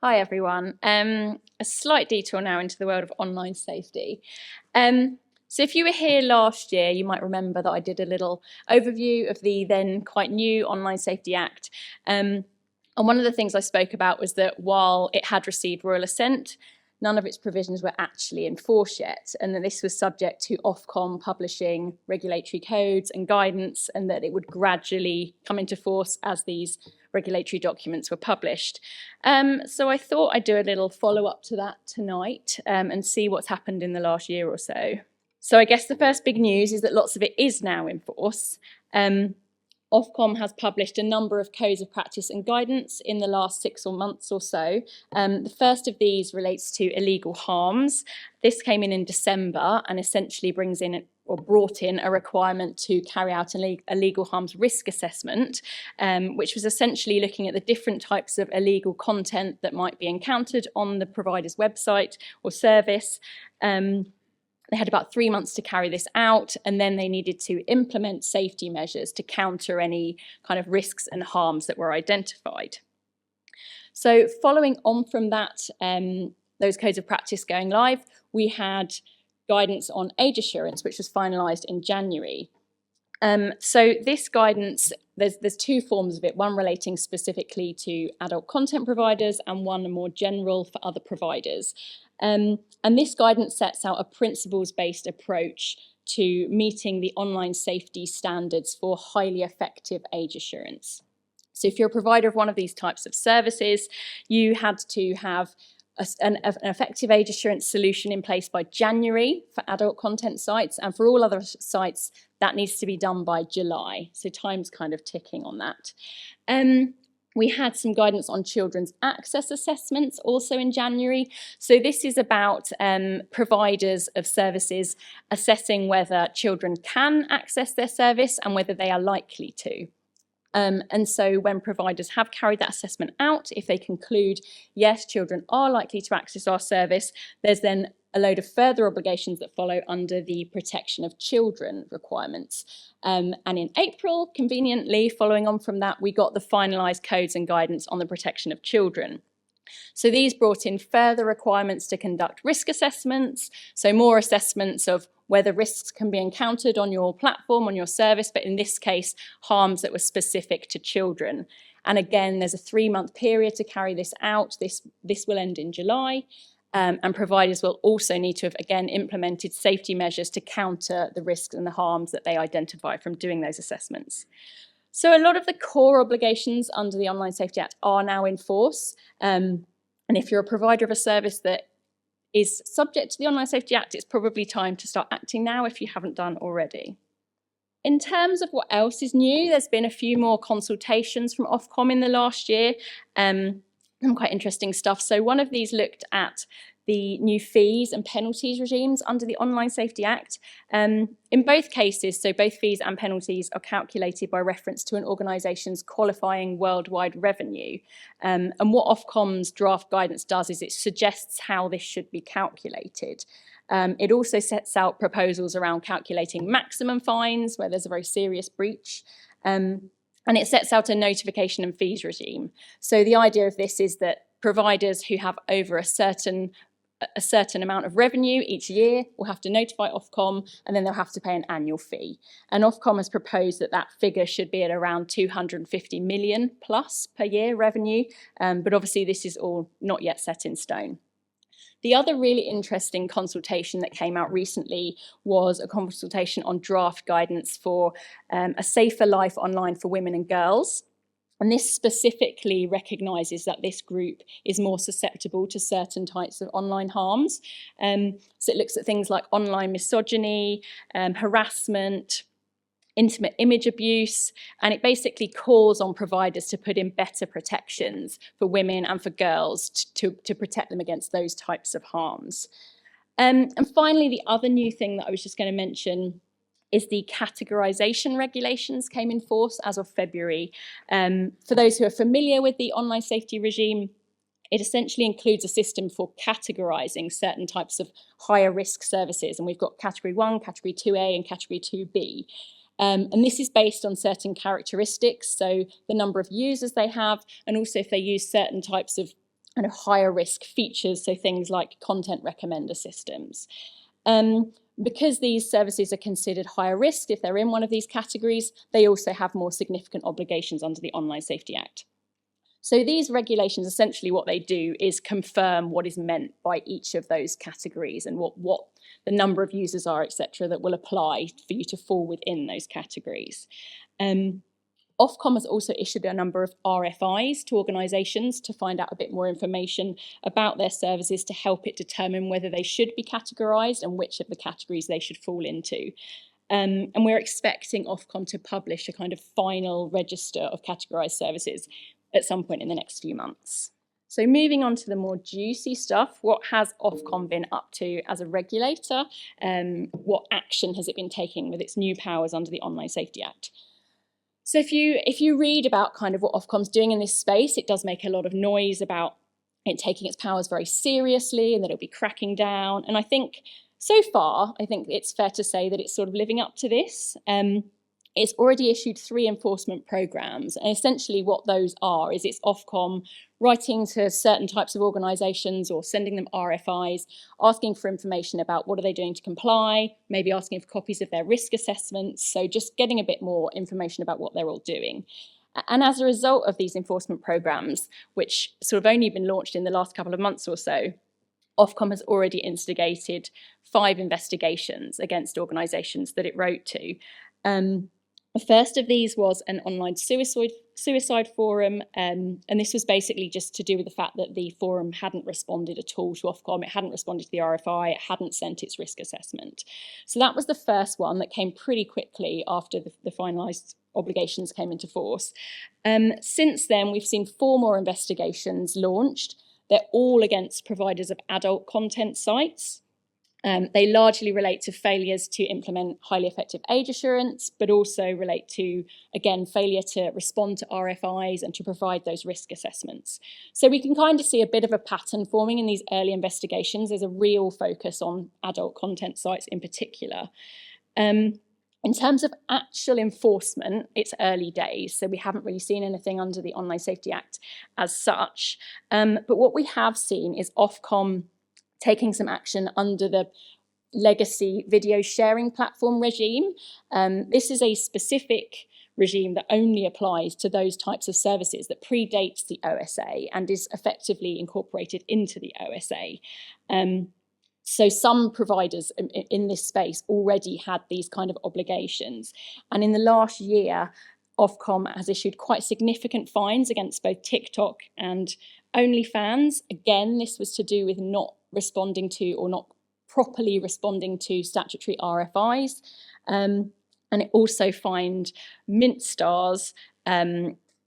Hi everyone. A slight detour now into the world of online safety. So if you were here last year, you might remember that I did a little overview of the then quite new Online Safety Act. And one of the things I spoke about was that while it had received royal assent, none of its provisions were actually enforced yet, and that this was subject to Ofcom publishing regulatory codes and guidance, and that it would gradually come into force as these regulatory documents were published. So I thought I'd do a little follow-up to that tonight and see what's happened in the last year or so. So I guess the first big news is that lots of it is now in force. Ofcom has published a number of codes of practice and guidance in the last 6 months or so. The first of these relates to illegal harms. This came in December and essentially brought in a requirement to carry out an illegal harms risk assessment, which was essentially looking at the different types of illegal content that might be encountered on the provider's website or service. They had about 3 months to carry this out, and then they needed to implement safety measures to counter any kind of risks and harms that were identified. So following on from that, those codes of practice going live, we had guidance on age assurance, which was finalised in January. So this guidance, there's 2 forms of it, one relating specifically to adult content providers and one more general for other providers. And this guidance sets out a principles-based approach to meeting the online safety standards for highly effective age assurance. So if you're a provider of one of these types of services, you had to have an effective age assurance solution in place by January for adult content sites, and for all other sites, that needs to be done by July. So time's kind of ticking on that. We had some guidance on children's access assessments also in January. So this is about providers of services assessing whether children can access their service and whether they are likely to. And so when providers have carried that assessment out, if they conclude, yes, children are likely to access our service, there's then a load of further obligations that follow under the protection of children requirements. And in April, conveniently, following on from that, we got the finalised codes and guidance on the protection of children. So these brought in further requirements to conduct risk assessments, so more assessments of whether risks can be encountered on your platform, on your service, but in this case, harms that were specific to children. And again, there's a 3-month period to carry this out. This will end in July. And providers will also need to have, again, implemented safety measures to counter the risks and the harms that they identify from doing those assessments. So a lot of the core obligations under the Online Safety Act are now in force. And if you're a provider of a service that is subject to the Online Safety Act, it's probably time to start acting now if you haven't done already. In terms of what else is new, there's been a few more consultations from Ofcom in the last year. Some quite interesting stuff. So one of these looked at the new fees and penalties regimes under the Online Safety Act. In both cases, so both fees and penalties are calculated by reference to an organisation's qualifying worldwide revenue. And what Ofcom's draft guidance does is it suggests how this should be calculated. It also sets out proposals around calculating maximum fines where there's a very serious breach. And it sets out a notification and fees regime. So the idea of this is that providers who have over a certain amount of revenue each year will have to notify Ofcom, and then they'll have to pay an annual fee. And Ofcom has proposed that that figure should be at around 250 million plus per year revenue, but obviously this is all not yet set in stone. The other really interesting consultation that came out recently was a consultation on draft guidance for a safer life online for women and girls. And this specifically recognises that this group is more susceptible to certain types of online harms. So it looks at things like online misogyny, harassment, intimate image abuse, and it basically calls on providers to put in better protections for women and for girls to protect them against those types of harms. And finally, the other new thing that I was just going to mention is the categorisation regulations came in force as of February. For those who are familiar with the online safety regime, it essentially includes a system for categorising certain types of higher risk services. And we've got category 1, category 2A and category 2B. And this is based on certain characteristics, so the number of users they have, and also if they use certain types of kind of higher risk features, so things like content recommender systems. Because these services are considered higher risk if they're in one of these categories, they also have more significant obligations under the Online Safety Act. So these regulations, essentially what they do is confirm what is meant by each of those categories and what the number of users are, etc., that will apply for you to fall within those categories. Ofcom has also issued a number of RFIs to organisations to find out a bit more information about their services to help it determine whether they should be categorised and which of the categories they should fall into. And we're expecting Ofcom to publish a kind of final register of categorised services at some point in the next few months. So moving on to the more juicy stuff, what has Ofcom been up to as a regulator? What action has it been taking with its new powers under the Online Safety Act? So if you read about kind of what Ofcom's doing in this space, it does make a lot of noise about it taking its powers very seriously and that it'll be cracking down. And I think so far, I think it's fair to say that it's sort of living up to this. It's already issued 3 enforcement programs, and essentially what those are is it's Ofcom writing to certain types of organisations or sending them RFIs, asking for information about what are they doing to comply, maybe asking for copies of their risk assessments, so just getting a bit more information about what they're all doing. And as a result of these enforcement programs, which sort of only been launched in the last couple of months or so, Ofcom has already instigated 5 investigations against organisations that it wrote to. The first of these was an online suicide forum, and this was basically just to do with the fact that the forum hadn't responded at all to Ofcom, it hadn't responded to the RFI, it hadn't sent its risk assessment. So that was the first one that came pretty quickly after the finalised obligations came into force. Since then, we've seen 4 more investigations launched. They're all against providers of adult content sites. They largely relate to failures to implement highly effective age assurance, but also relate to, again, failure to respond to RFIs and to provide those risk assessments. So we can kind of see a bit of a pattern forming in these early investigations. There's a real focus on adult content sites in particular. In terms of actual enforcement, it's early days, so we haven't really seen anything under the Online Safety Act as such. But what we have seen is Ofcom taking some action under the legacy video sharing platform regime. This is a specific regime that only applies to those types of services that predates the OSA and is effectively incorporated into the OSA. So some providers in this space already had these kind of obligations. And in the last year, Ofcom has issued quite significant fines against both TikTok and OnlyFans. Again, this was to do with not responding to or not properly responding to statutory RFIs. And it also fined Mint stars,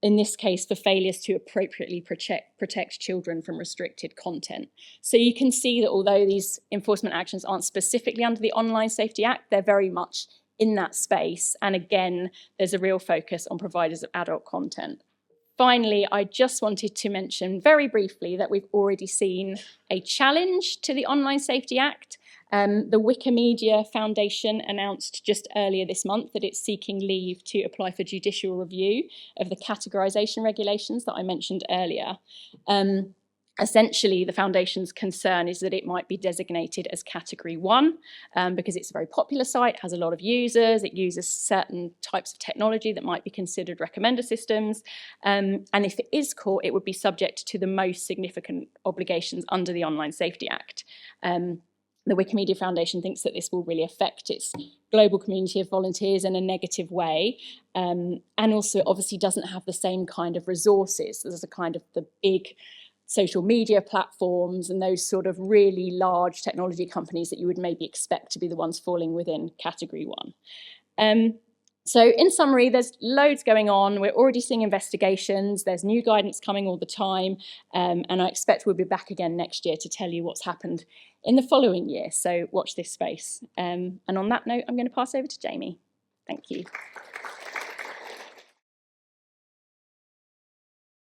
in this case for failures to appropriately protect children from restricted content. So you can see that although these enforcement actions aren't specifically under the Online Safety Act, they're very much in that space. And again, there's a real focus on providers of adult content. Finally, I just wanted to mention very briefly that we've already seen a challenge to the Online Safety Act. The Wikimedia Foundation announced just earlier this month that it's seeking leave to apply for judicial review of the categorisation regulations that I mentioned earlier. Essentially, the foundation's concern is that it might be designated as Category 1 because it's a very popular site, has a lot of users, it uses certain types of technology that might be considered recommender systems. And if it is caught, it would be subject to the most significant obligations under the Online Safety Act. The Wikimedia Foundation thinks that this will really affect its global community of volunteers in a negative way, and also obviously doesn't have the same kind of resources as a kind of the big social media platforms and those sort of really large technology companies that you would maybe expect to be the ones falling within Category 1. So in summary, there's loads going on. We're already seeing investigations. There's new guidance coming all the time. And I expect we'll be back again next year to tell you what's happened in the following year. So watch this space. And on that note, I'm going to pass over to Jamie. Thank you.